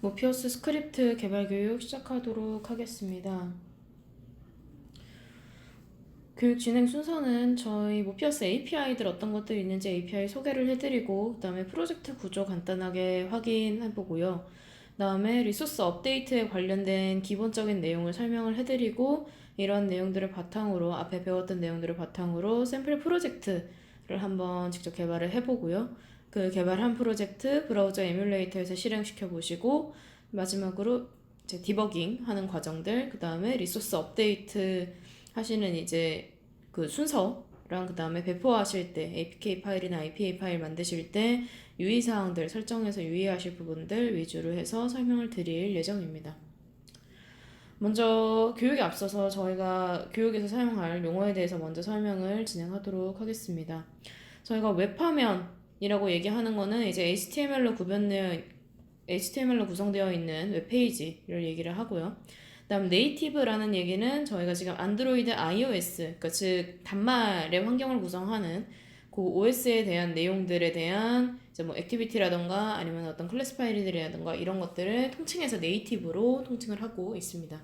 모피어스 스크립트 개발 교육 시작하도록 하겠습니다. 교육 진행 순서는 저희 모피어스 API들 어떤 것들이 있는지 API 소개를 해드리고, 그 다음에 프로젝트 구조 간단하게 확인해보고요. 그 다음에 리소스 업데이트에 관련된 기본적인 내용을 설명을 해드리고, 이런 내용들을 바탕으로, 앞에 배웠던 내용들을 바탕으로 샘플 프로젝트를 한번 직접 개발을 해보고요. 그 개발한 프로젝트 브라우저 에뮬레이터에서 실행시켜 보시고, 마지막으로 이제 디버깅 하는 과정들, 그 다음에 리소스 업데이트 하시는 이제 그 순서랑, 그 다음에 배포하실 때 APK 파일이나 IPA 파일 만드실 때 유의사항들 설정해서 유의하실 부분들 위주로 해서 설명을 드릴 예정입니다. 먼저 교육에 앞서서 저희가 교육에서 사용할 용어에 대해서 먼저 설명을 진행하도록 하겠습니다. 저희가 웹화면이라고 얘기하는 거는 이제 HTML로 구성되어 있는 웹페이지를 얘기를 하고요. 그다음 네이티브라는 얘기는 저희가 지금 안드로이드 iOS, 그러니까 즉 단말의 환경을 구성하는 그 OS에 대한 내용들에 대한 이제 뭐 액티비티라던가 아니면 어떤 클래스 파일들이라던가 이런 것들을 통칭해서 네이티브로 통칭을 하고 있습니다.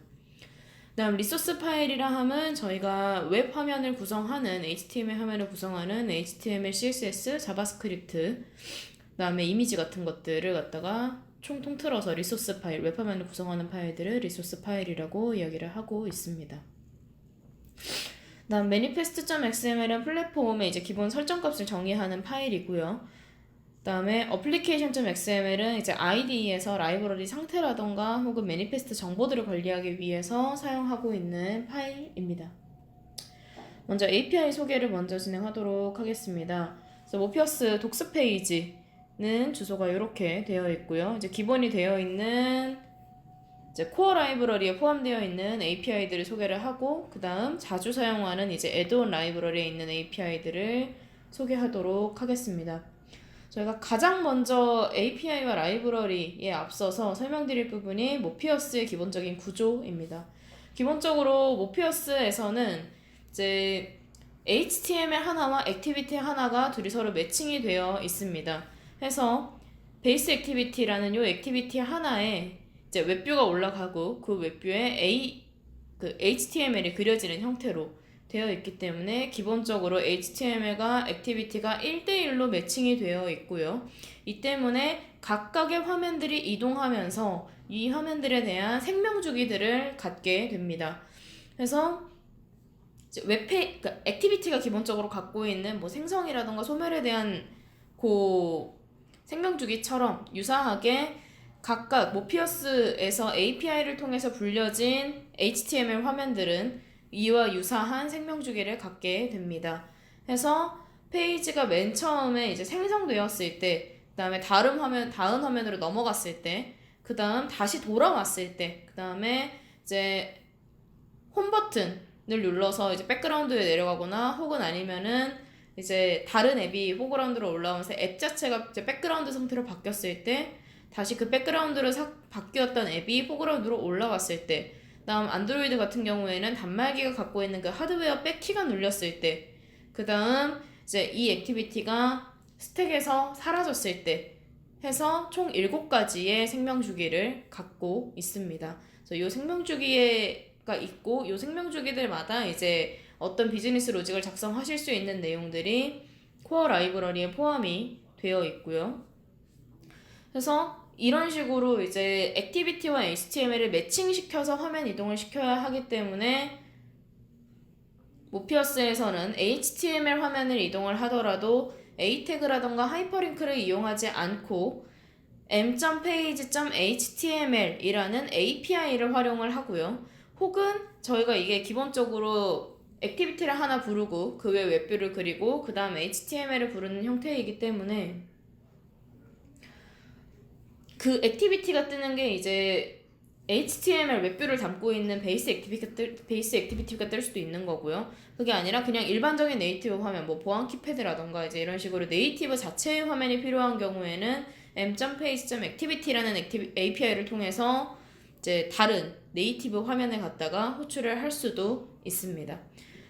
그다음 리소스 파일이라 함은 저희가 웹 화면을 구성하는 HTML 화면을 구성하는 HTML, CSS, 자바스크립트, 그다음에 이미지 같은 것들을 갖다가 총 통틀어서 리소스 파일, 웹 화면을 구성하는 파일들을 리소스 파일이라고 이야기를 하고 있습니다. 그다음 manifest.xml은 플랫폼의 이제 기본 설정값을 정의하는 파일이고요. 그다음에 application.xml은 이제 IDE에서 라이브러리 상태라던가 혹은 매니페스트 정보들을 관리하기 위해서 사용하고 있는 파일입니다. 먼저 API 소개를 먼저 진행하도록 하겠습니다. 그래서 모피어스 독스 페이지는 주소가 이렇게 되어 있고요. 이제 기본이 되어 있는 이제 코어 라이브러리에 포함되어 있는 API들을 소개를 하고, 그 다음 자주 사용하는 이제 애드온 라이브러리에 있는 API들을 소개하도록 하겠습니다. 저희가 가장 먼저 API와 라이브러리에 앞서서 설명드릴 부분이 모피어스의 기본적인 구조입니다. 기본적으로 모피어스에서는 이제 HTML 하나와 액티비티 하나가 둘이 서로 매칭이 되어 있습니다. 해서 베이스 액티비티라는 요 액티비티 하나에 이제 웹뷰가 올라가고 그 웹뷰에 그 HTML이 그려지는 형태로 되어 있기 때문에 기본적으로 HTML과 액티비티가 1대1로 매칭이 되어 있고요. 이 때문에 각각의 화면들이 이동하면서 이 화면들에 대한 생명주기들을 갖게 됩니다. 그래서 그러니까 액티비티가 기본적으로 갖고 있는 뭐 생성이라던가 소멸에 대한 그 생명주기처럼 유사하게 각각 모피어스에서 API를 통해서 불려진 HTML 화면들은 이와 유사한 생명주기를 갖게 됩니다. 해서 페이지가 맨 처음에 이제 생성되었을 때, 그 다음에 다음 화면으로 넘어갔을 때, 그 다음 다시 돌아왔을 때, 그 다음에 이제 홈 버튼을 눌러서 이제 백그라운드에 내려가거나 혹은 아니면은 이제 다른 앱이 포그라운드로 올라오면서 앱 자체가 이제 백그라운드 상태로 바뀌었을 때, 다시 그 백그라운드로 바뀌었던 앱이 포그라운드로 올라왔을 때, 다음 안드로이드 같은 경우에는 단말기가 갖고 있는 그 하드웨어 백키가 눌렸을 때, 그 다음 이제 이 액티비티가 스택에서 사라졌을 때 해서 총 7가지의 생명주기를 갖고 있습니다. 그래서 이 생명주기가 있고 이 생명주기들마다 이제 어떤 비즈니스 로직을 작성하실 수 있는 내용들이 코어 라이브러리에 포함이 되어 있고요. 그래서 이런 식으로 이제 액티비티와 HTML을 매칭시켜서 화면 이동을 시켜야 하기 때문에 모피어스에서는 HTML 화면을 이동을 하더라도 A 태그라던가 하이퍼링크를 이용하지 않고 m.page.html 이라는 API를 활용을 하고요. 혹은 저희가 이게 기본적으로 액티비티를 하나 부르고 그 외 웹뷰를 그리고 그 다음 HTML을 부르는 형태이기 때문에 그 액티비티가 뜨는 게 이제 HTML 웹뷰를 담고 있는 베이스 액티비티가 뜰 수도 있는 거고요. 그게 아니라 그냥 일반적인 네이티브 화면, 뭐 보안 키패드라던가 이제 이런 식으로 네이티브 자체의 화면이 필요한 경우에는 m.page.activity라는 API를 통해서 이제 다른 네이티브 화면에 갖다가 호출을 할 수도 있습니다.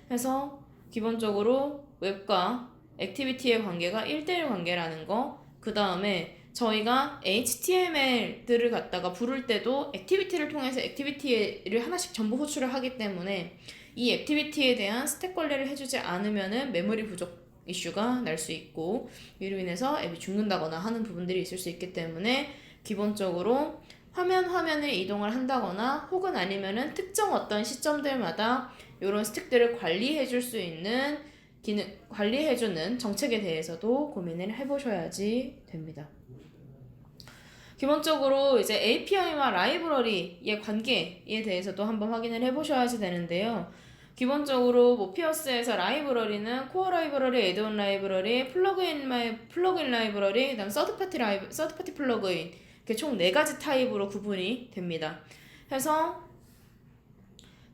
그래서 기본적으로 웹과 액티비티의 관계가 1대1 관계라는 거, 그 다음에 저희가 HTML들을 갖다가 부를 때도 액티비티를 통해서 액티비티를 하나씩 전부 호출을 하기 때문에 이 액티비티에 대한 스택 관리를 해주지 않으면은 메모리 부족 이슈가 날 수 있고 이로 인해서 앱이 죽는다거나 하는 부분들이 있을 수 있기 때문에 기본적으로 화면을 이동을 한다거나 혹은 아니면은 특정 어떤 시점들마다 이런 스택들을 관리해 줄 수 있는 관리해주는 정책에 대해서도 고민을 해보셔야지 됩니다. 기본적으로 이제 API와 라이브러리의 관계에 대해서도 한번 확인을 해보셔야지 되는데요. 기본적으로 모피어스에서 라이브러리는 코어 라이브러리, 애드온 라이브러리, 플러그인 라이브러리, 그다음 서드파티 플러그인 이렇게 총 4가지 타입으로 구분이 됩니다. 그래서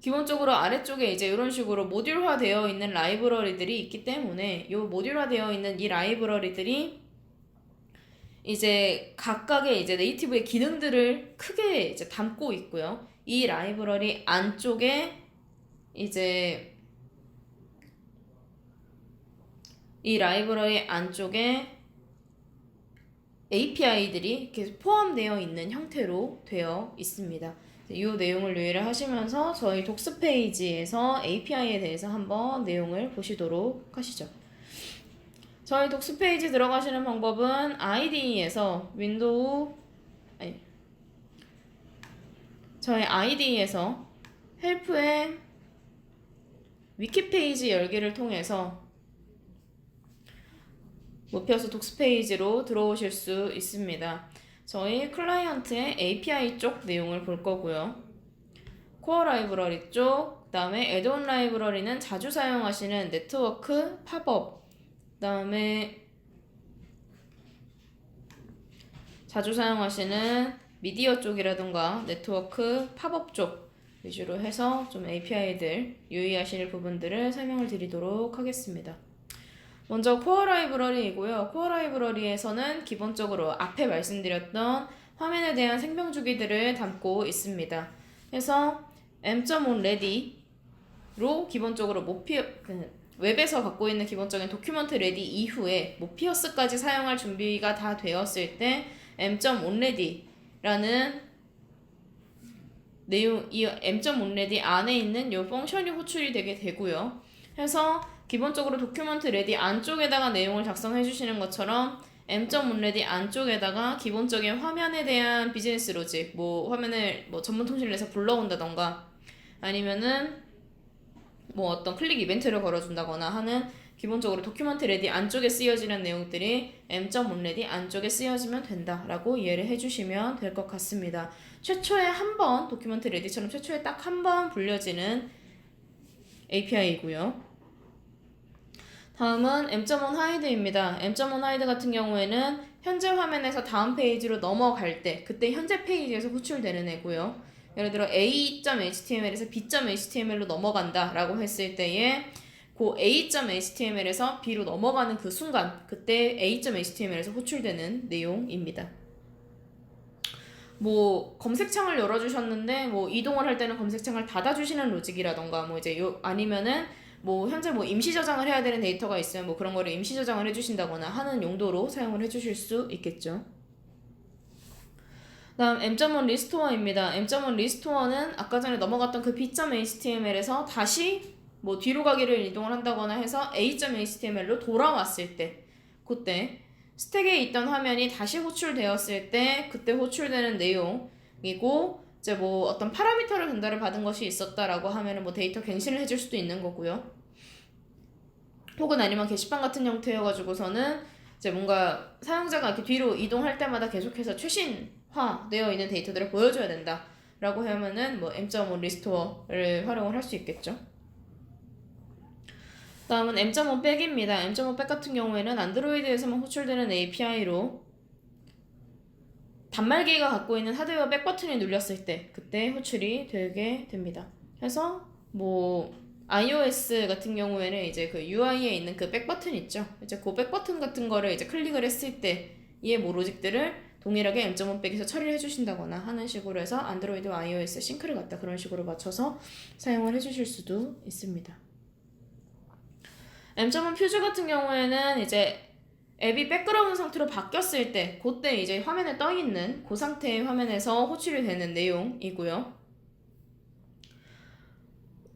기본적으로 아래쪽에 이제 이런 식으로 모듈화 되어 있는 라이브러리들이 있기 때문에 이 모듈화 되어 있는 이 라이브러리들이 이제 각각의 이제 네이티브의 기능들을 크게 이제 담고 있고요. 이 라이브러리 안쪽에 이제 이 라이브러리 안쪽에 API들이 이렇게 포함되어 있는 형태로 되어 있습니다. 이 내용을 유의를 하시면서 저희 독스 페이지에서 API에 대해서 한번 내용을 보시도록 하시죠. 저희 독스 페이지 들어가시는 방법은 IDE에서 저희 IDE에서 헬프의 위키 페이지 열기를 통해서 모피어스 독스 페이지로 들어오실 수 있습니다. 저희 클라이언트의 API 쪽 내용을 볼 거고요. 코어 라이브러리 쪽, 그 다음에 애드온 라이브러리는 자주 사용하시는 네트워크, 팝업, 그 다음에 자주 사용하시는 미디어 쪽이라든가 네트워크, 팝업 쪽 위주로 해서 좀 API들 유의하실 부분들을 설명을 드리도록 하겠습니다. 먼저 코어 라이브러리이고요. 코어 라이브러리에서는 기본적으로 앞에 말씀드렸던 화면에 대한 생명 주기들을 담고 있습니다. 그래서 m.onready로 기본적으로 웹에서 갖고 있는 기본적인 도큐먼트 레디 이후에 모피어스까지 사용할 준비가 다 되었을 때 m.onready라는 내용, 이 m.onready 안에 있는 이 펑션이 호출이 되게 되고요. 그래서 기본적으로 도큐먼트 레디 안쪽에다가 내용을 작성해 주시는 것처럼 m.onready 안쪽에다가 기본적인 화면에 대한 비즈니스 로직, 화면을 전문 통신을 내서 불러온다던가 아니면은 어떤 클릭 이벤트를 걸어준다거나 하는 기본적으로 도큐먼트 레디 안쪽에 쓰여지는 내용들이 m.onready 안쪽에 쓰여지면 된다라고 이해를 해주시면 될 것 같습니다. 최초에 한 번 도큐먼트 레디처럼 최초에 딱 한 번 불려지는 API이고요. 다음은 m.onHide입니다. m.onHide 같은 경우에는 현재 화면에서 다음 페이지로 넘어갈 때 그때 현재 페이지에서 호출되는 애고요. 예를 들어 a.html에서 b.html로 넘어간다 라고 했을 때에 그 a.html에서 b로 넘어가는 그 순간 그때 a.html에서 호출되는 내용입니다. 검색창을 열어주셨는데 이동을 할 때는 검색창을 닫아주시는 로직이라던가 아니면은 현재 임시 저장을 해야 되는 데이터가 있으면 그런 거를 임시 저장을 해주신다거나 하는 용도로 사용을 해주실 수 있겠죠. 다음 m.on 리스토어입니다. m.on 리스토어는 아까 전에 넘어갔던 그 b.html에서 다시 뒤로 가기를 이동을 한다거나 해서 a.html로 돌아왔을 때 그때 스택에 있던 화면이 다시 호출되었을 때 그때 호출되는 내용이고 이제 어떤 파라미터를 전달을 받은 것이 있었다라고 하면은 데이터 갱신을 해줄 수도 있는 거고요. 혹은 아니면 게시판 같은 형태여가지고서는 이제 뭔가 사용자가 이렇게 뒤로 이동할 때마다 계속해서 최신화되어 있는 데이터들을 보여줘야 된다라고 하면은 m.on 리스토어를 활용을 할 수 있겠죠. 다음은 m.on 백입니다. m.on 백 같은 경우에는 안드로이드에서만 호출되는 API로 단말기가 갖고 있는 하드웨어 백 버튼이 눌렸을 때 그때 호출이 되게 됩니다. 그래서 iOS 같은 경우에는 이제 그 UI에 있는 그 백 버튼 있죠. 이제 그 백 버튼 같은 거를 이제 클릭을 했을 때의 로직들을 동일하게 m.on 백에서 처리를 해주신다거나 하는 식으로 해서 안드로이드와 iOS 싱크를 갖다 그런 식으로 맞춰서 사용을 해주실 수도 있습니다. m.on 퓨즈 같은 경우에는 이제 앱이 백그라운드 상태로 바뀌었을 때 그때 이제 화면에 떠 있는 그 상태의 화면에서 호출이 되는 내용이고요.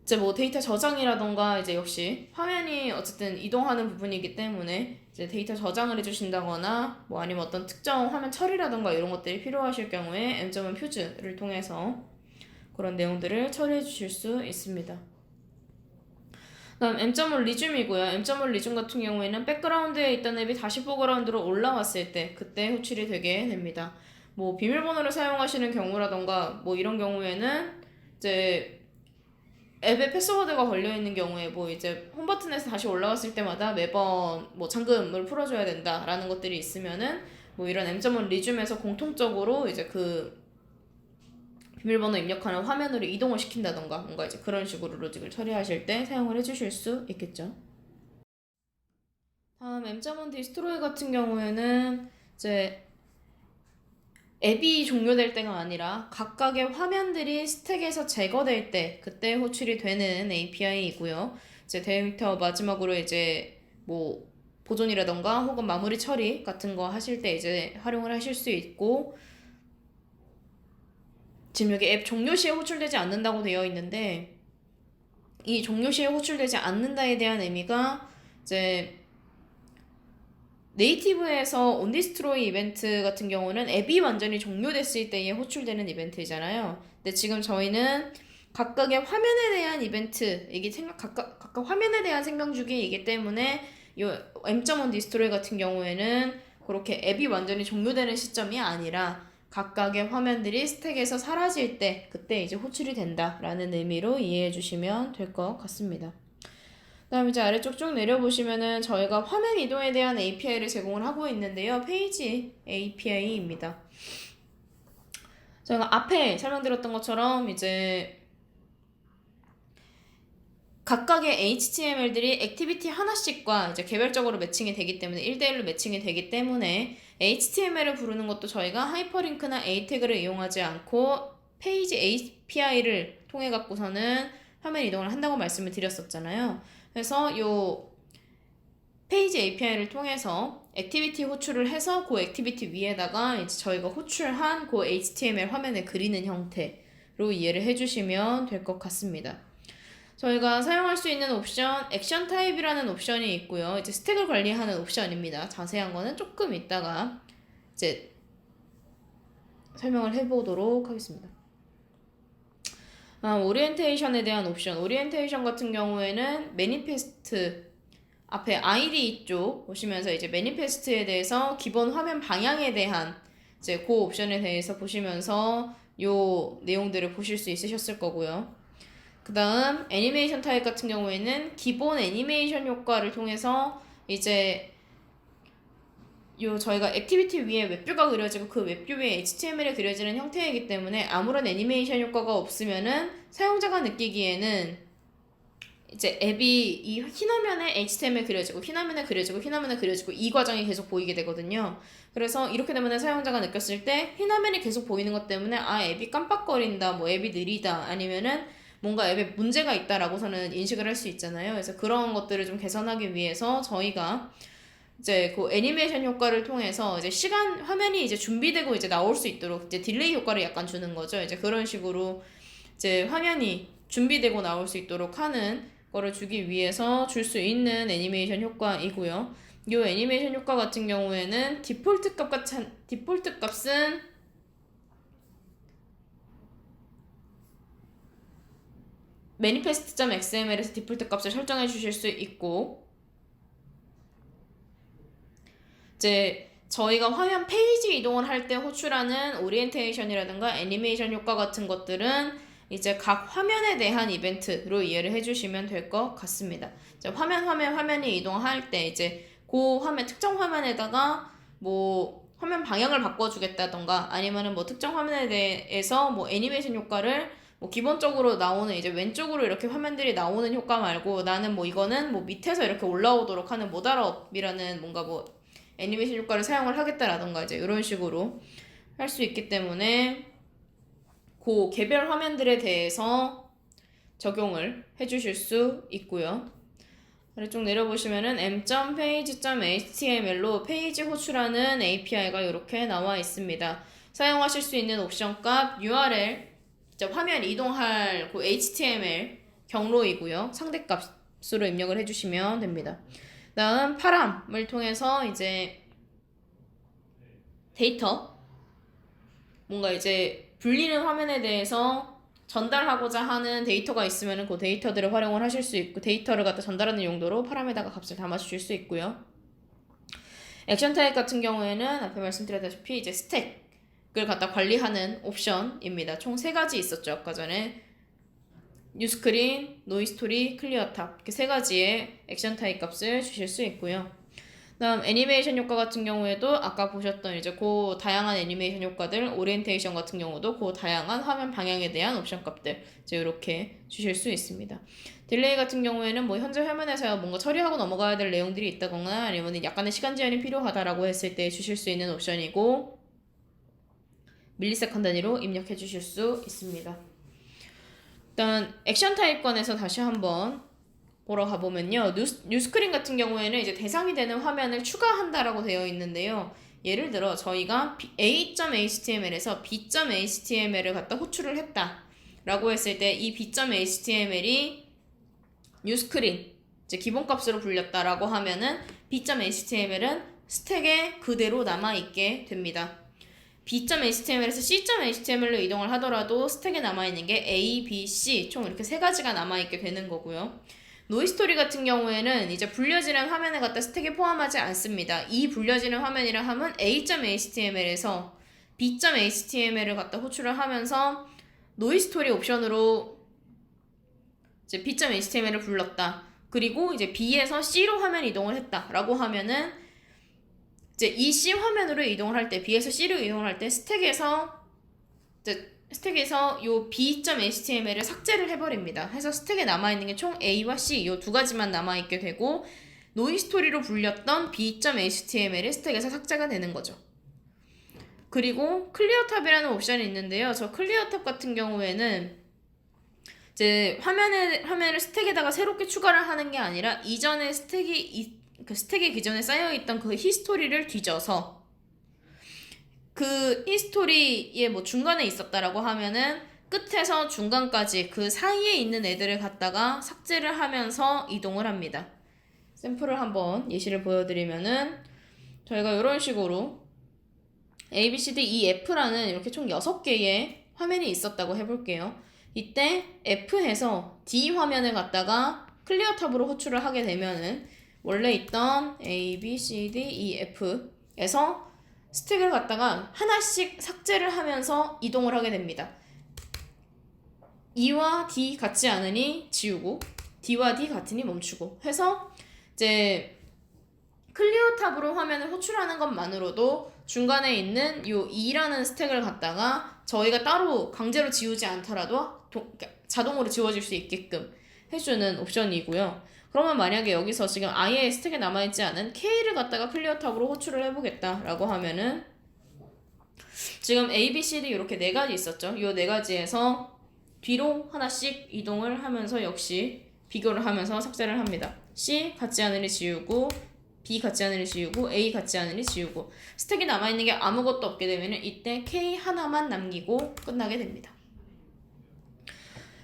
이제 뭐 데이터 저장이라던가 이제 역시 화면이 어쨌든 이동하는 부분이기 때문에 이제 데이터 저장을 해주신다거나 뭐 아니면 어떤 특정 화면 처리라던가 이런 것들이 필요하실 경우에 M.1 퓨즈를 통해서 그런 내용들을 처리해 주실 수 있습니다. 다음 M.1 리즘이고요. M.1 리즘 같은 경우에는 백그라운드에 있던 앱이 다시 포그라운드로 올라왔을 때 그때 호출이 되게 됩니다. 뭐 비밀번호를 사용하시는 경우라던가 뭐 이런 경우에는 이제 앱에 패스워드가 걸려있는 경우에 뭐 이제 홈 버튼에서 다시 올라갔을 때마다 매번 뭐 잠금을 풀어줘야 된다라는 것들이 있으면은 뭐 이런 M.1 리즘에서 공통적으로 이제 그 비밀번호 입력하는 화면으로 이동을 시킨다던가 뭔가 이제 그런 식으로 로직을 처리하실 때 사용을 해주실 수 있겠죠. 다음 M.1 디스트로이 같은 경우에는 이제 앱이 종료될 때가 아니라 각각의 화면들이 스택에서 제거될 때 그때 호출이 되는 API이고요. 이제 데이터 마지막으로 이제 뭐 보존이라던가 혹은 마무리 처리 같은 거 하실 때 이제 활용을 하실 수 있고, 지금 여기 앱 종료 시에 호출되지 않는다고 되어 있는데 이 종료 시에 호출되지 않는다에 대한 의미가 이제 네이티브에서 온디스트로이 이벤트 같은 경우는 앱이 완전히 종료됐을 때에 호출되는 이벤트잖아요. 근데 지금 저희는 각각의 화면에 대한 이벤트, 이게 각각 화면에 대한 생명주기이기 때문에 이 M.1 디스트로이 같은 경우에는 그렇게 앱이 완전히 종료되는 시점이 아니라 각각의 화면들이 스택에서 사라질 때 그때 이제 호출이 된다라는 의미로 이해해 주시면 될 것 같습니다. 그다음 이제 아래쪽 쭉 내려보시면은 저희가 화면 이동에 대한 API를 제공을 하고 있는데요. 페이지 API입니다. 저희가 앞에 설명드렸던 것처럼 이제 각각의 HTML들이 액티비티 하나씩과 이제 개별적으로 매칭이 되기 때문에 1대1로 매칭이 되기 때문에 HTML을 부르는 것도 저희가 하이퍼링크나 A 태그를 이용하지 않고 페이지 API를 통해 갖고서는 화면 이동을 한다고 말씀을 드렸었잖아요. 그래서 요 페이지 API를 통해서 액티비티 호출을 해서 그 액티비티 위에다가 이제 저희가 호출한 그 HTML 화면을 그리는 형태로 이해를 해주시면 될 것 같습니다. 저희가 사용할 수 있는 옵션, 액션 타입이라는 옵션이 있고요. 이제 스택을 관리하는 옵션입니다. 자세한 거는 조금 이따가 이제 설명을 해보도록 하겠습니다. 오리엔테이션에 대한 옵션. 오리엔테이션 같은 경우에는 매니페스트 앞에 ID 쪽 보시면서 이제 매니페스트에 대해서 기본 화면 방향에 대한 이제 그 옵션에 대해서 보시면서 요 내용들을 보실 수 있으셨을 거고요. 그 다음 애니메이션 타입 같은 경우에는 기본 애니메이션 효과를 통해서 이제 요 저희가 액티비티 위에 웹뷰가 그려지고 그 웹뷰 위에 HTML이 그려지는 형태이기 때문에 아무런 애니메이션 효과가 없으면은 사용자가 느끼기에는 이제 앱이 이 흰 화면에 HTML 그려지고 흰 화면에 그려지고 흰 화면에 그려지고 이 과정이 계속 보이게 되거든요. 그래서 이렇게 되면 사용자가 느꼈을 때 흰 화면이 계속 보이는 것 때문에 아 앱이 깜빡거린다, 뭐 앱이 느리다, 아니면은 뭔가 앱에 문제가 있다라고서는 인식을 할 수 있잖아요. 그래서 그런 것들을 좀 개선하기 위해서 저희가 이제 그 애니메이션 효과를 통해서 이제 시간 화면이 이제 준비되고 이제 나올 수 있도록 이제 딜레이 효과를 약간 주는 거죠. 이제 그런 식으로 이제 화면이 준비되고 나올 수 있도록 하는 거를 주기 위해서 줄 수 있는 애니메이션 효과이고요. 이 애니메이션 효과 같은 경우에는 디폴트 값은 manifest.xml에서 디폴트 값을 설정해 주실 수 있고, 이제 저희가 화면 페이지 이동을 할 때 호출하는 오리엔테이션이라든가 애니메이션 효과 같은 것들은 이제 각 화면에 대한 이벤트로 이해를 해주시면 될 것 같습니다. 이제 화면이 이동할 때 이제 그 화면 특정 화면에다가 뭐 화면 방향을 바꿔주겠다던가 아니면은 뭐 특정 화면에 대해서 뭐 애니메이션 효과를 뭐 기본적으로 나오는 이제 왼쪽으로 이렇게 화면들이 나오는 효과 말고 나는 뭐 이거는 뭐 밑에서 이렇게 올라오도록 하는 모달업이라는 뭔가 뭐 애니메이션 효과를 사용을 하겠다라던가 이제 이런 식으로 할 수 있기 때문에 그 개별 화면들에 대해서 적용을 해주실 수 있고요. 아래쪽 내려보시면은 m.page.html로 페이지 호출하는 API가 이렇게 나와 있습니다. 사용하실 수 있는 옵션 값 URL, 화면 이동할 그 HTML 경로이고요. 상대 값으로 입력을 해주시면 됩니다. 다음 파람을 통해서 이제 데이터, 뭔가 이제 불리는 화면에 대해서 전달하고자 하는 데이터가 있으면 그 데이터들을 활용을 하실 수 있고, 데이터를 갖다 전달하는 용도로 파람에다가 값을 담아주실 수 있고요. 액션 타입 같은 경우에는 앞에 말씀드렸다시피 이제 스택을 갖다 관리하는 옵션입니다. 총 3가지 있었죠. 아까 전에 뉴스크린, 노이스토리, 클리어탑 이렇게 3가지의 액션 타입 값을 주실 수 있고요. 다음 애니메이션 효과 같은 경우에도 아까 보셨던 이제 그 다양한 애니메이션 효과들, 오리엔테이션 같은 경우도 그 다양한 화면 방향에 대한 옵션 값들 이제 이렇게 주실 수 있습니다. 딜레이 같은 경우에는 뭐 현재 화면에서 뭔가 처리하고 넘어가야 될 내용들이 있다거나 아니면 약간의 시간 제한이 필요하다라고 했을 때 주실 수 있는 옵션이고, 밀리세컨 단위로 입력해 주실 수 있습니다. 일단 액션 타입권에서 다시 한번 보러 가보면요. 뉴스크린 같은 경우에는 이제 대상이 되는 화면을 추가한다라고 되어 있는데요. 예를 들어 저희가 a.html에서 b.html을 갖다 호출을 했다 라고 했을 때 이 b.html이 뉴스크린 이제 기본값으로 불렸다라고 하면은 b.html은 스택에 그대로 남아있게 됩니다. b.html에서 c.html로 이동을 하더라도 스택에 남아있는 게 a, b, c 총 이렇게 3가지가 남아있게 되는 거고요. 노이스토리 같은 경우에는 이제 불려지는 화면에 갖다 스택에 포함하지 않습니다. 이 불려지는 화면이라 하면 a.html에서 b.html을 갖다 호출을 하면서 노이스토리 옵션으로 이제 b.html을 불렀다. 그리고 이제 b에서 c로 화면 이동을 했다라고 하면은 이제 이 c 화면으로 이동을 할 때, b에서 c로 이동을 할 때 스택에서 요 b.html을 삭제를 해버립니다. 해서 스택에 남아있는 게 총 a와 c 요 2가지만 남아있게 되고, 노이스토리로 불렸던 b.html이 스택에서 삭제가 되는 거죠. 그리고 클리어탑이라는 옵션이 있는데요. 저 클리어탑 같은 경우에는 이제 화면을 스택에다가 새롭게 추가를 하는 게 아니라 이전에 스택에 기존에 쌓여있던 그 히스토리를 뒤져서 그 히스토리에 뭐 중간에 있었다라고 하면은 끝에서 중간까지 그 사이에 있는 애들을 갖다가 삭제를 하면서 이동을 합니다. 샘플을 한번 예시를 보여드리면은 저희가 이런 식으로 A, B, C, D, E, F라는 이렇게 총 6개의 화면이 있었다고 해볼게요. 이때 F에서 D 화면을 갖다가 클리어 탑으로 호출을 하게 되면은 원래 있던 A, B, C, D, E, F에서 스택을 갖다가 하나씩 삭제를 하면서 이동을 하게 됩니다. E와 D 같지 않으니 지우고 D와 D 같으니 멈추고 해서 이제 클리어 탑으로 화면을 호출하는 것만으로도 중간에 있는 요 E라는 스택을 갖다가 저희가 따로 강제로 지우지 않더라도 자동으로 지워질 수 있게끔 해주는 옵션이고요. 그러면 만약에 여기서 지금 아예 스택에 남아있지 않은 K를 갖다가 클리어 탑으로 호출을 해보겠다 라고 하면은 지금 A, B, C, D 이렇게 4가지 있었죠. 이 4가지에서 뒤로 하나씩 이동을 하면서 역시 비교를 하면서 삭제를 합니다. C 같지 않으니 지우고 B 같지 않으니 지우고 A 같지 않으니 지우고 스택이 남아있는 게 아무것도 없게 되면 이때 K 하나만 남기고 끝나게 됩니다.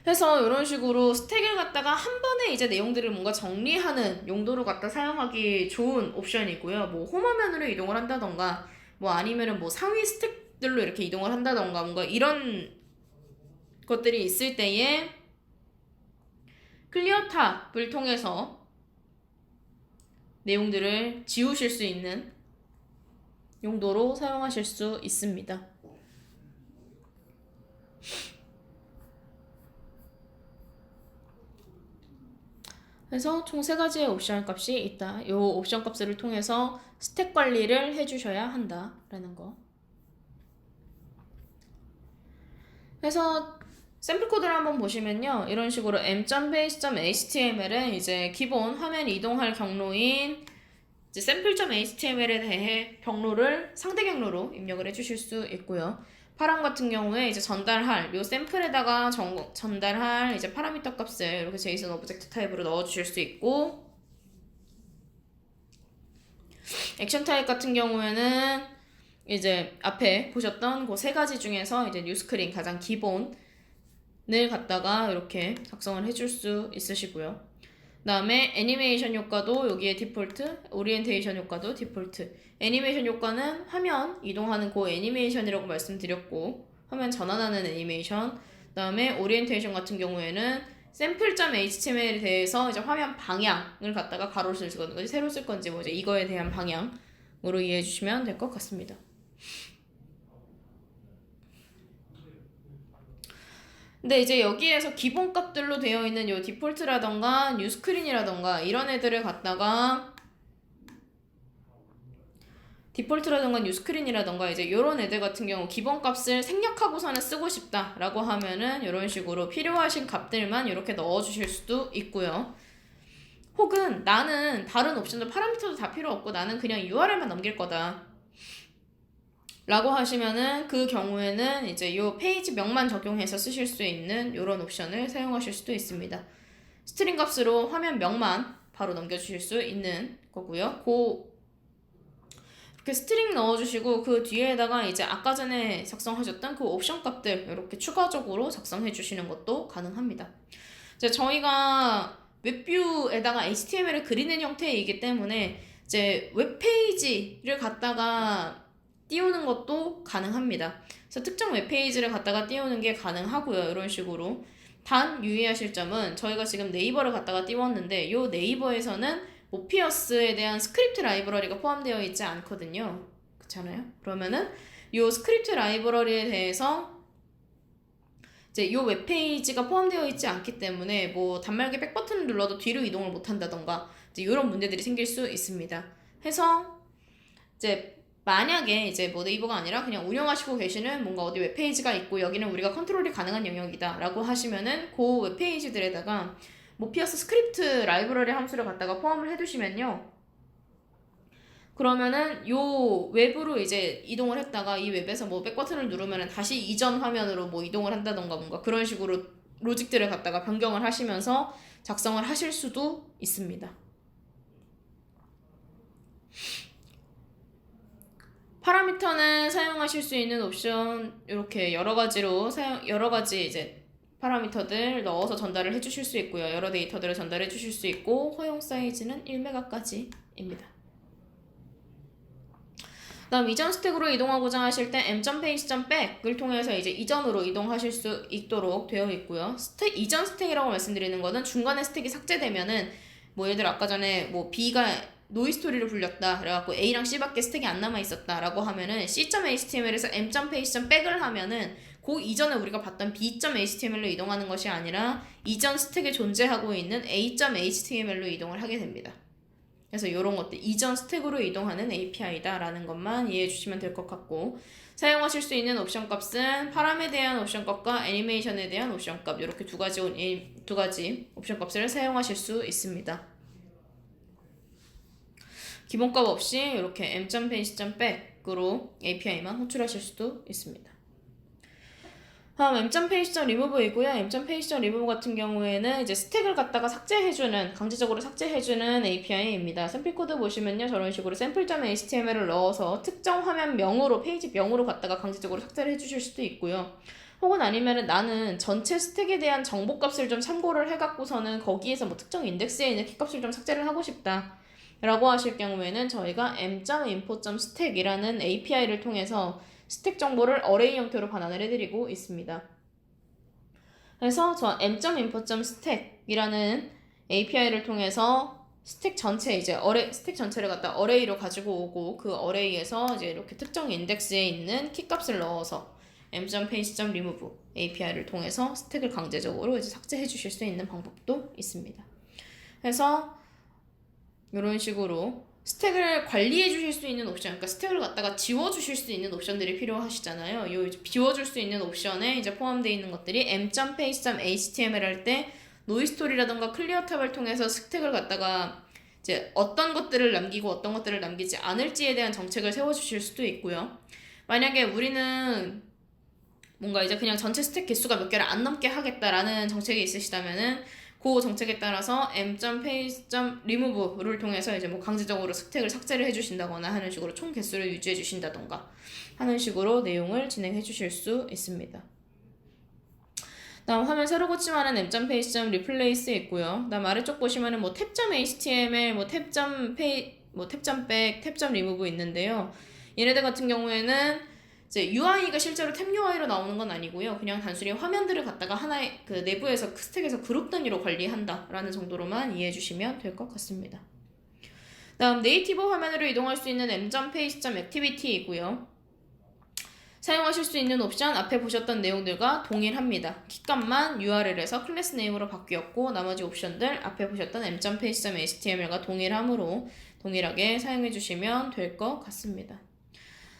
그래서 이런 식으로 스택을 갖다가 한 번에 이제 내용들을 뭔가 정리하는 용도로 갖다 사용하기 좋은 옵션이고요. 뭐 홈화면으로 이동을 한다던가 뭐 아니면은 뭐 상위 스택들로 이렇게 이동을 한다던가 뭔가 이런 것들이 있을 때에 클리어 탑을 통해서 내용들을 지우실 수 있는 용도로 사용하실 수 있습니다. 그래서 총 3가지의 옵션 값이 있다. 이 옵션 값을 통해서 스택 관리를 해주셔야 한다라는 거. 그래서 샘플 코드를 한번 보시면요. 이런 식으로 m.base.html은 이제 기본 화면 이동할 경로인 이제 sample.html에 대해 경로를 상대 경로로 입력을 해주실 수 있고요. 파람 같은 경우에 이제 전달할 요 샘플에다가 전달할 이제 파라미터 값을 이렇게 JSON 오브젝트 타입으로 넣어주실 수 있고, 액션 타입 같은 경우에는 이제 앞에 보셨던 그 세 가지 중에서 이제 뉴스크린 가장 기본을 갖다가 이렇게 작성을 해줄 수 있으시고요. 그 다음에 애니메이션 효과도 여기에 디폴트, 오리엔테이션 효과도 디폴트. 애니메이션 효과는 화면 이동하는 그 애니메이션이라고 말씀드렸고, 화면 전환하는 애니메이션. 그 다음에 오리엔테이션 같은 경우에는 샘플.html에 대해서 이제 화면 방향을 갖다가 가로로 쓸 건지 세로 쓸 건지 뭐 이제 이거에 대한 방향으로 이해해 주시면 될 것 같습니다. 근데 이제 여기에서 기본 값들로 되어 있는 요 디폴트라던가 뉴스크린이라던가 이런 애들을 갖다가 디폴트라던가 뉴스크린이라던가 이제 요런 애들 같은 경우 기본 값을 생략하고서는 쓰고 싶다라고 하면은 이런 식으로 필요하신 값들만 이렇게 넣어주실 수도 있고요. 혹은 나는 다른 옵션도 파라미터도 다 필요 없고 나는 그냥 URL만 넘길 거다 라고 하시면은 그 경우에는 이제 요 페이지 명만 적용해서 쓰실 수 있는 요런 옵션을 사용하실 수도 있습니다. 스트링 값으로 화면 명만 바로 넘겨주실 수 있는 거고요. 이렇게 스트링 넣어주시고 그 뒤에다가 이제 아까 전에 작성하셨던 그 옵션 값들 이렇게 추가적으로 작성해 주시는 것도 가능합니다. 이제 저희가 웹뷰에다가 HTML을 그리는 형태이기 때문에 이제 웹페이지를 갖다가 띄우는 것도 가능합니다. 그래서 특정 웹페이지를 갖다가 띄우는 게 가능하고요. 이런 식으로. 단 유의하실 점은 저희가 지금 네이버를 갖다가 띄웠는데 이 네이버에서는 모피어스에 대한 스크립트 라이브러리가 포함되어 있지 않거든요. 그렇잖아요? 그러면은 이 스크립트 라이브러리에 대해서 이제 이 웹페이지가 포함되어 있지 않기 때문에 뭐 단말기 백 버튼을 눌러도 뒤로 이동을 못 한다던가 이제 이런 문제들이 생길 수 있습니다. 해서 이제 만약에 이제 뭐 네이버가 아니라 그냥 운영하시고 계시는 뭔가 어디 웹페이지가 있고 여기는 우리가 컨트롤이 가능한 영역이다 라고 하시면은 그 웹페이지들에다가 모피어스 스크립트 라이브러리 함수를 갖다가 포함을 해두시면요. 그러면은 요 웹으로 이제 이동을 했다가 이 웹에서 뭐 백 버튼을 누르면은 다시 이전 화면으로 뭐 이동을 한다던가 뭔가 그런 식으로 로직들을 갖다가 변경을 하시면서 작성을 하실 수도 있습니다. 파라미터는 사용하실 수 있는 옵션 이렇게 여러 가지 이제 파라미터들 넣어서 전달을 해주실 수 있고요. 여러 데이터들을 전달해 주실 수 있고 허용 사이즈는 1메가까지입니다. 다음 이전 스택으로 이동하고자 하실 때 m.page.back을 통해서 이제 이전으로 이동하실 수 있도록 되어 있고요. 이전 스택이라고 말씀드리는 거는 중간에 스택이 삭제되면은 뭐 예를 들어 아까 전에 뭐 B가 노이스토리를 불렸다 그래갖고 A랑 C밖에 스택이 안 남아있었다 라고 하면은 C.html에서 m.page.back을 하면은 그 이전에 우리가 봤던 B.html로 이동하는 것이 아니라 이전 스택에 존재하고 있는 A.html로 이동을 하게 됩니다. 그래서 이런 것들 이전 스택으로 이동하는 API다 라는 것만 이해해 주시면 될 것 같고 사용하실 수 있는 옵션 값은 파람에 대한 옵션 값과 애니메이션에 대한 옵션 값 이렇게 두 가지 옵션 값을 사용하실 수 있습니다. 기본값 없이 이렇게 m.page.back으로 API만 호출하실 수도 있습니다. 다음 m.page.remove이고요. m.page.remove 같은 경우에는 이제 스택을 갖다가 강제적으로 삭제해주는 API입니다. 샘플 코드 보시면요. 저런 식으로 샘플.html을 넣어서 특정 화면명으로 페이지명으로 갖다가 강제적으로 삭제를 해주실 수도 있고요. 혹은 아니면은 나는 전체 스택에 대한 정보값을 좀 참고를 해갖고서는 거기에서 뭐 특정 인덱스에 있는 키값을 좀 삭제를 하고 싶다 라고 하실 경우에는 저희가 m.info.stack이라는 API를 통해서 스택 정보를 어레이 형태로 반환을 해드리고 있습니다. 그래서 저 m.info.stack이라는 API를 통해서 스택 전체를 갖다 어레이로 가지고 오고 그 어레이에서 이제 이렇게 특정 인덱스에 있는 키값을 넣어서 m.page.remove API를 통해서 스택을 강제적으로 이제 삭제해 주실 수 있는 방법도 있습니다. 그래서 이런 식으로 스택을 관리해 주실 수 있는 옵션, 그러니까 스택을 갖다가 지워 주실 수 있는 옵션들이 필요하시잖아요. 요 비워줄 수 있는 옵션에 이제 포함되어 있는 것들이 m.page.html 할 때 노이스토리라던가 클리어 탑을 통해서 스택을 갖다가 이제 어떤 것들을 남기고 어떤 것들을 남기지 않을지에 대한 정책을 세워주실 수도 있고요. 만약에 우리는 뭔가 이제 그냥 전체 스택 개수가 몇 개를 안 넘게 하겠다라는 정책이 있으시다면은 그 정책에 따라서 m.page.remove를 통해서 이제 뭐 강제적으로 스택을 삭제를 해주신다거나 하는 식으로 총 개수를 유지해 주신다던가 하는 식으로 내용을 진행해 주실 수 있습니다. 다음 화면 새로 고침하는 m.page.replace 있고요. 다음 아래쪽 보시면은 뭐 탭.html, 뭐 탭.page, 뭐 탭.back, 탭.remove 있는데요. 얘네들 같은 경우에는 이제 UI가 실제로 탭 UI로 나오는 건 아니고요. 그냥 단순히 화면들을 갖다가 하나의 그 내부에서 그 스택에서 그룹 단위로 관리한다라는 정도로만 이해해 주시면 될 것 같습니다. 다음 네이티브 화면으로 이동할 수 있는 m.page.activity이고요. 사용하실 수 있는 옵션 앞에 보셨던 내용들과 동일합니다. 키값만 URL에서 클래스 네임으로 바뀌었고 나머지 옵션들 앞에 보셨던 m.page.html과 동일하므로 동일하게 사용해 주시면 될 것 같습니다.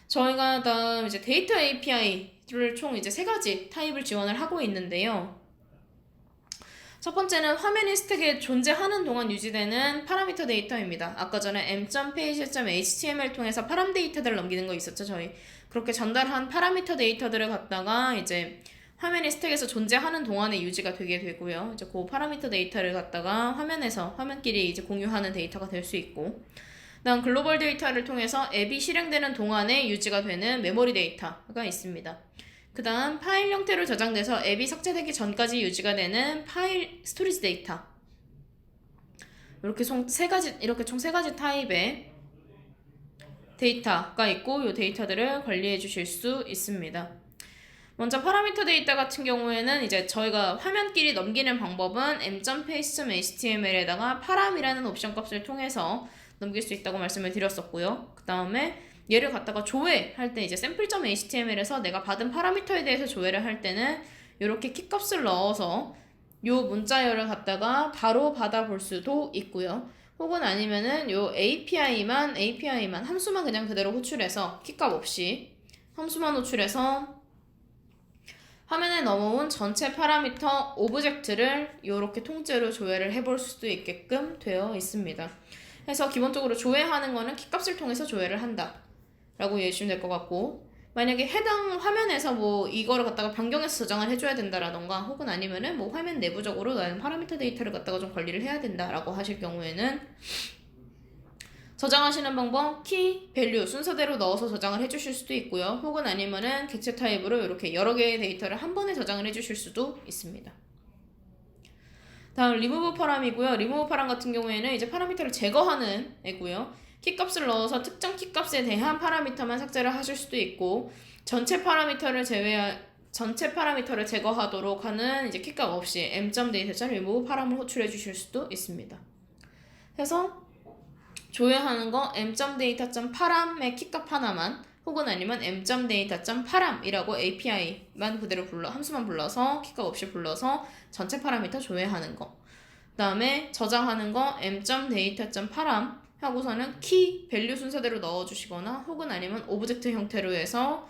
저희가 다음 이제 데이터 API를 총 이제 3가지 타입을 지원을 하고 있는데요. 첫 번째는 화면이 스택에 존재하는 동안 유지되는 파라미터 데이터입니다. 아까 전에 m.page.html 통해서 파람 데이터들을 넘기는 거 있었죠, 저희. 그렇게 전달한 파라미터 데이터들을 갖다가 이제 화면이 스택에서 존재하는 동안에 유지가 되게 되고요. 이제 그 파라미터 데이터를 갖다가 화면에서 화면끼리 이제 공유하는 데이터가 될 수 있고, 다음 글로벌 데이터를 통해서 앱이 실행되는 동안에 유지가 되는 메모리 데이터가 있습니다. 그 다음 파일 형태로 저장돼서 앱이 삭제되기 전까지 유지가 되는 파일 스토리지 데이터. 이렇게 총 세 가지 타입의 데이터가 있고 이 데이터들을 관리해 주실 수 있습니다. 먼저 파라미터 데이터 같은 경우에는 이제 저희가 화면끼리 넘기는 방법은 m.page.html에다가 param이라는 옵션 값을 통해서 넘길 수 있다고 말씀을 드렸었고요. 그 다음에 얘를 갖다가 조회할 때 이제 sample.html에서 내가 받은 파라미터에 대해서 조회를 할 때는 이렇게 키값을 넣어서 요 문자열을 갖다가 바로 받아볼 수도 있고요. 혹은 아니면은 요 API만 함수만 그냥 그대로 호출해서 키값 없이 함수만 호출해서 화면에 넘어온 전체 파라미터 오브젝트를 이렇게 통째로 조회를 해볼 수도 있게끔 되어 있습니다. 그래서 기본적으로 조회하는 거는 키값을 통해서 조회를 한다 라고 이해해주시면 될 것 같고, 만약에 해당 화면에서 뭐 이거를 갖다가 변경해서 저장을 해줘야 된다라던가 혹은 아니면은 뭐 화면 내부적으로 나는 파라미터 데이터를 갖다가 좀 관리를 해야 된다라고 하실 경우에는 저장하시는 방법 키, 밸류 순서대로 넣어서 저장을 해주실 수도 있고요. 혹은 아니면은 객체 타입으로 이렇게 여러 개의 데이터를 한 번에 저장을 해주실 수도 있습니다. 다음 remove param이고요. remove param 같은 경우에는 이제 파라미터를 제거하는 애고요. 키값을 넣어서 특정 키값에 대한 파라미터만 삭제를 하실 수도 있고, 전체 파라미터를 제거하도록 하는 이제 키값 없이 m.data.remove param을 호출해 주실 수도 있습니다. 그래서 조회하는 거 m.data.param의 키값 하나만 혹은 아니면 m.data.param이라고 API만 그대로 함수만 불러서 키값 없이 불러서 전체 파라미터 조회하는 거. 그 다음에 저장하는 거 m.data.param 하고서는 키, 밸류 순서대로 넣어주시거나 혹은 아니면 오브젝트 형태로 해서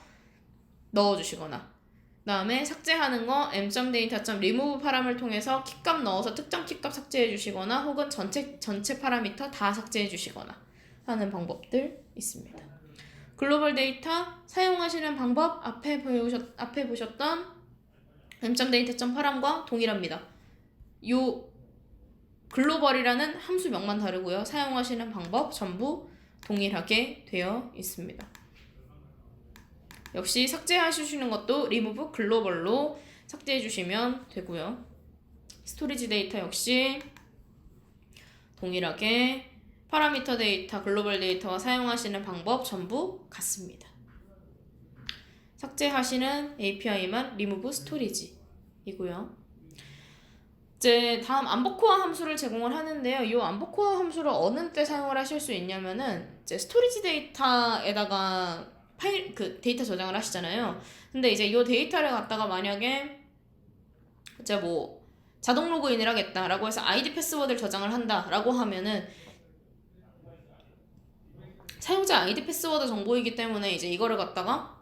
넣어주시거나, 그 다음에 삭제하는 거 m.data.remove param을 통해서 키값 넣어서 특정 키값 삭제해 주시거나 혹은 전체 파라미터 다 삭제해 주시거나 하는 방법들 있습니다. 글로벌 데이터 사용하시는 방법 앞에 보셨던 m.data.param과 동일합니다. 요 글로벌이라는 함수명만 다르고요. 사용하시는 방법 전부 동일하게 되어 있습니다. 역시 삭제하시는 것도 remove 글로벌로 삭제해 주시면 되고요. 스토리지 데이터 역시 동일하게 파라미터 데이터, 글로벌 데이터와 사용하시는 방법 전부 같습니다. 삭제하시는 API만 remove storage이고요. 이제 다음 암버코어 함수를 제공을 하는데요. 이 암버코어 함수를 어느 때 사용을 하실 수 있냐면은 이제 스토리지 데이터에다가 데이터 저장을 하시잖아요. 근데 이제 이 데이터를 갖다가 만약에 이제 뭐 자동 로그인을 하겠다라고 해서 아이디 패스워드를 저장을 한다라고 하면은 사용자 아이디 패스워드 정보이기 때문에 이제 이거를 갖다가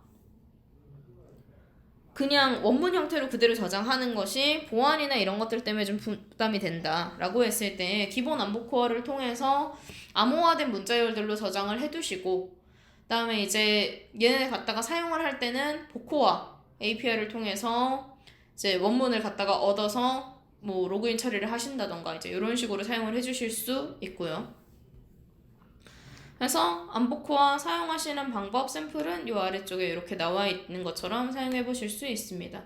그냥 원문 형태로 그대로 저장하는 것이 보안이나 이런 것들 때문에 좀 부담이 된다라고 했을 때 기본 암버코어를 통해서 암호화된 문자열들로 저장을 해두시고, 그 다음에 이제 얘네 갖다가 사용을 할 때는 보코화 API를 통해서 이제 원문을 갖다가 얻어서 뭐 로그인 처리를 하신다던가 이제 이런 식으로 사용을 해주실 수 있고요. 그래서 암보코어 사용하시는 방법 샘플은 이 아래쪽에 이렇게 나와 있는 것처럼 사용해 보실 수 있습니다.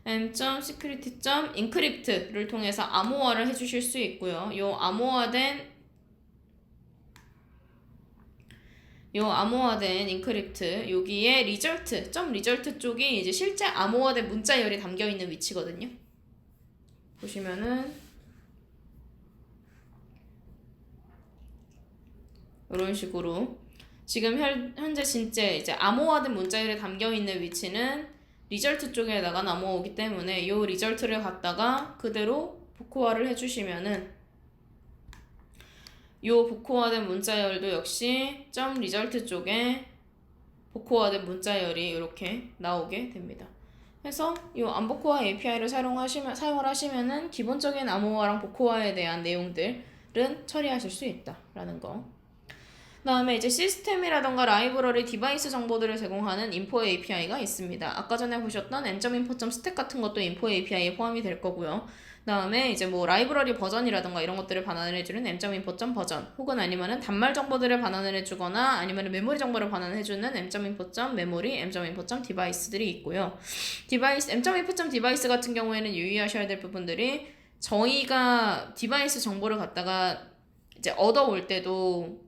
m.security.encrypt를 통해서 암호화를 해주실 수 있고요. 요 암호화된 인크립트 여기에 리절트 쪽이 이제 실제 암호화된 문자열이 담겨 있는 위치거든요. 보시면은 이런 식으로 지금 현재 진짜 이제 암호화된 문자열에 담겨 있는 위치는 리절트 쪽에다가 넘어오기 때문에 이 리절트를 갖다가 그대로 복호화를 해주시면은 이 복호화된 문자열도 역시 점 리절트 쪽에 복호화된 문자열이 이렇게 나오게 됩니다. 그래서 이 암복호화 API를 사용을 하시면은 기본적인 암호화랑 복호화에 대한 내용들은 처리하실 수 있다라는 거. 그다음에 이제 시스템이라던가 라이브러리 디바이스 정보들을 제공하는 인포 API가 있습니다. 아까 전에 보셨던 m.info.stack 같은 것도 인포 API에 포함이 될 거고요. 그다음에 이제 뭐 라이브러리 버전이라던가 이런 것들을 반환을 해주는 m.info.버전 혹은 아니면은 단말 정보들을 반환을 해주거나 아니면 메모리 정보를 반환을 해주는 m.info.memory, m.info.device들이 있고요. m.info.device 같은 경우에는 유의하셔야 될 부분들이 저희가 디바이스 정보를 갖다가 이제 얻어올 때도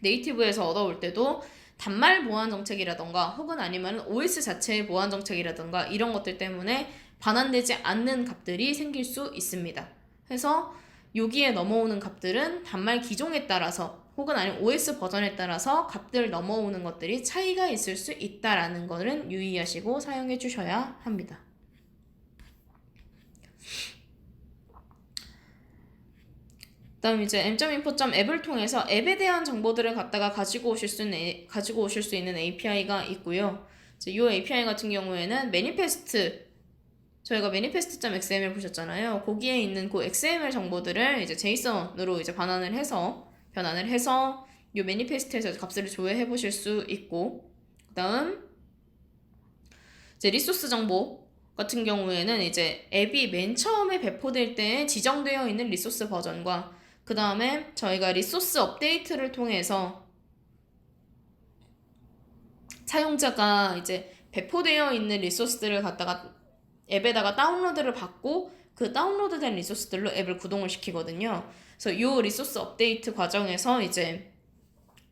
네이티브에서 얻어올 때도 단말 보안 정책이라던가 혹은 아니면 OS 자체의 보안 정책이라던가 이런 것들 때문에 반환되지 않는 값들이 생길 수 있습니다. 그래서 여기에 넘어오는 값들은 단말 기종에 따라서 혹은 아니면 OS 버전에 따라서 값들 넘어오는 것들이 차이가 있을 수 있다라는 거는 유의하시고 사용해 주셔야 합니다. 그다음 이제 m.info.app을 통해서 앱에 대한 정보들을 갖다가 가지고 오실 수 있는 API가 있고요. 이제 이 API 같은 경우에는 매니페스트 저희가 manifest.xml 보셨잖아요. 거기에 있는 그 XML 정보들을 이제 JSON으로 이제 변환을 해서 이 manifest에서 값을 조회해 보실 수 있고, 그다음 이제 리소스 정보 같은 경우에는 이제 앱이 맨 처음에 배포될 때 지정되어 있는 리소스 버전과 그 다음에 저희가 리소스 업데이트를 통해서 사용자가 이제 배포되어 있는 리소스들을 갖다가 앱에다가 다운로드를 받고 그 다운로드된 리소스들로 앱을 구동을 시키거든요. 그래서 이 리소스 업데이트 과정에서 이제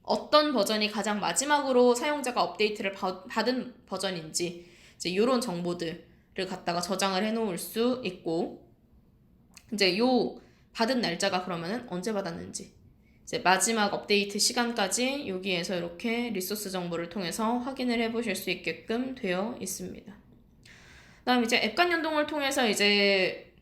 어떤 버전이 가장 마지막으로 사용자가 업데이트를 받은 버전인지 이제 이런 정보들을 갖다가 저장을 해놓을 수 있고, 이제 요 받은 날짜가 그러면은 언제 받았는지 이제 마지막 업데이트 시간까지 여기에서 이렇게 리소스 정보를 통해서 확인을 해보실 수 있게끔 되어 있습니다. 그다음 이제 앱 간 연동을 통해서 이제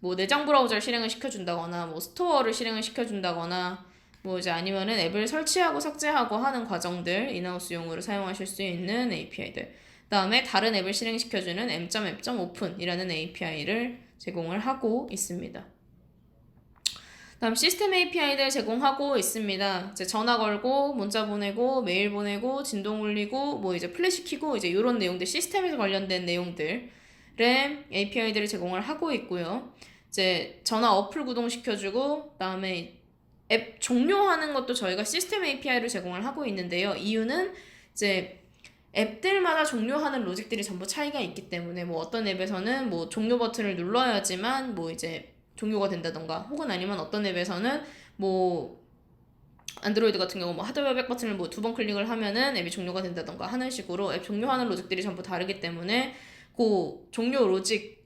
뭐 내장 브라우저를 실행을 시켜준다거나 뭐 스토어를 실행을 시켜준다거나 뭐 이제 아니면은 앱을 설치하고 삭제하고 하는 과정들 인하우스용으로 사용하실 수 있는 API들. 그다음에 다른 앱을 실행시켜주는 m.app.open이라는 API를 제공을 하고 있습니다. 다음 시스템 API들 제공하고 있습니다. 이제 전화 걸고 문자 보내고 메일 보내고 진동 울리고 뭐 이제 플래시 키고 이제 이런 내용들 시스템에서 관련된 내용들의 API들을 제공을 하고 있고요. 이제 전화 어플 구동시켜주고 그다음에 앱 종료하는 것도 저희가 시스템 API를 제공을 하고 있는데요. 이유는 이제 앱들마다 종료하는 로직들이 전부 차이가 있기 때문에 뭐 어떤 앱에서는 뭐 종료 버튼을 눌러야지만 뭐 이제 종료가 된다던가 혹은 아니면 어떤 앱에서는 뭐 안드로이드 같은 경우 뭐 하드웨어 백 버튼을 뭐 2번 클릭을 하면은 앱이 종료가 된다던가 하는 식으로 앱 종료하는 로직들이 전부 다르기 때문에 그 종료 로직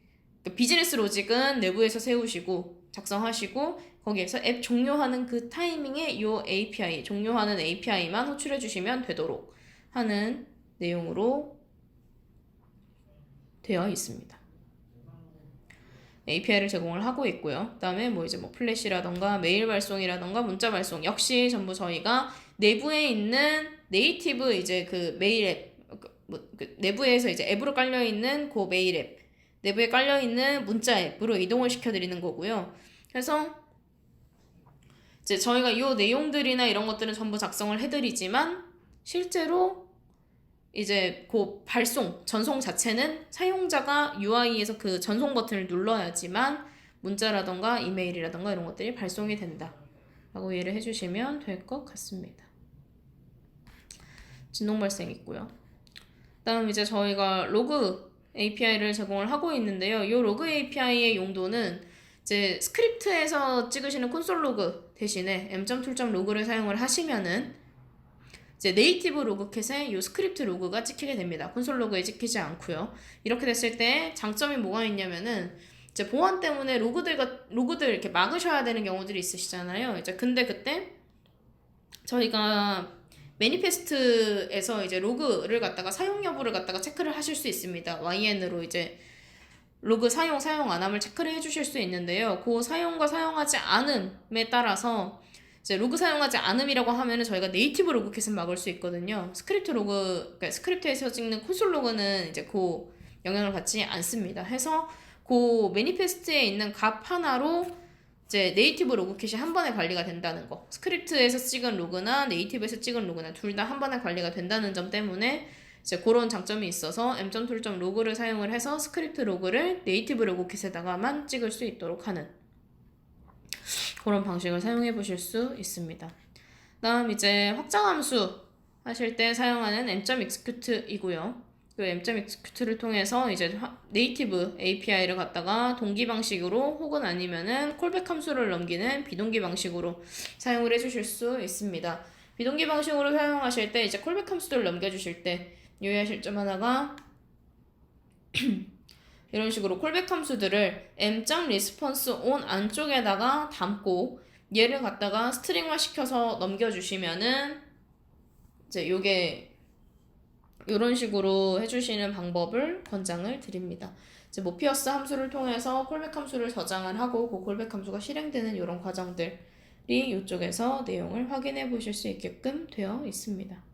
비즈니스 로직은 내부에서 세우시고 작성하시고 거기에서 앱 종료하는 그 타이밍에 이 API 종료하는 API만 호출해 주시면 되도록 하는 내용으로 되어 있습니다. API를 제공을 하고 있고요. 그다음에 뭐 이제 뭐 플래시라던가 메일 발송이라던가 문자 발송 역시 전부 저희가 내부에 있는 네이티브 이제 그 메일 앱 그 내부에서 이제 앱으로 깔려 있는 그 메일 앱 내부에 깔려 있는 문자 앱으로 이동을 시켜 드리는 거고요. 그래서 이제 저희가 이 내용들이나 이런 것들은 전부 작성을 해 드리지만 실제로 이제 그 전송 자체는 사용자가 UI에서 그 전송 버튼을 눌러야지만 문자라던가 이메일이라던가 이런 것들이 발송이 된다 라고 이해를 해주시면 될 것 같습니다. 진동 발생 있고요. 다음 이제 저희가 로그 API를 제공을 하고 있는데요. 이 로그 API의 용도는 이제 스크립트에서 찍으시는 콘솔 로그 대신에 m.tool.log를 사용을 하시면은 이제 네이티브 로그캣에 이 스크립트 로그가 찍히게 됩니다. 콘솔 로그에 찍히지 않고요. 이렇게 됐을 때 장점이 뭐가 있냐면은 이제 보안 때문에 로그들 이렇게 막으셔야 되는 경우들이 있으시잖아요. 이제 근데 그때 저희가 매니페스트에서 이제 로그를 갖다가 사용 여부를 갖다가 체크를 하실 수 있습니다. YN으로 이제 로그 사용 안 함을 체크를 해주실 수 있는데요. 그 사용과 사용하지 않음에 따라서 이제 로그 사용하지 않음이라고 하면은 저희가 네이티브 로그캣은 막을 수 있거든요. 그러니까 스크립트에서 찍는 콘솔 로그는 이제 그 영향을 받지 않습니다. 해서 그 매니페스트에 있는 값 하나로 이제 네이티브 로그캣이 한 번에 관리가 된다는 거. 스크립트에서 찍은 로그나 네이티브에서 찍은 로그나 둘 다 한 번에 관리가 된다는 점 때문에 이제 그런 장점이 있어서 m.tool.log를 사용을 해서 스크립트 로그를 네이티브 로그캣에다가만 찍을 수 있도록 하는 그런 방식을 사용해 보실 수 있습니다. 다음 이제 확장 함수 하실 때 사용하는 m.execute이고요. 그 m.execute를 통해서 이제 네이티브 API를 갖다가 동기 방식으로 혹은 아니면은 콜백 함수를 넘기는 비동기 방식으로 사용을 해주실 수 있습니다. 비동기 방식으로 사용하실 때 이제 콜백 함수를 넘겨주실 때 유의하실 점 하나가 이런 식으로 콜백 함수들을 m.responseOn 안쪽에다가 담고 얘를 갖다가 스트링화 시켜서 넘겨주시면은 이제 요게 이런 식으로 해주시는 방법을 권장을 드립니다. 이제 모피어스 함수를 통해서 콜백 함수를 저장을 하고 그 콜백 함수가 실행되는 이런 과정들이 이쪽에서 내용을 확인해 보실 수 있게끔 되어 있습니다.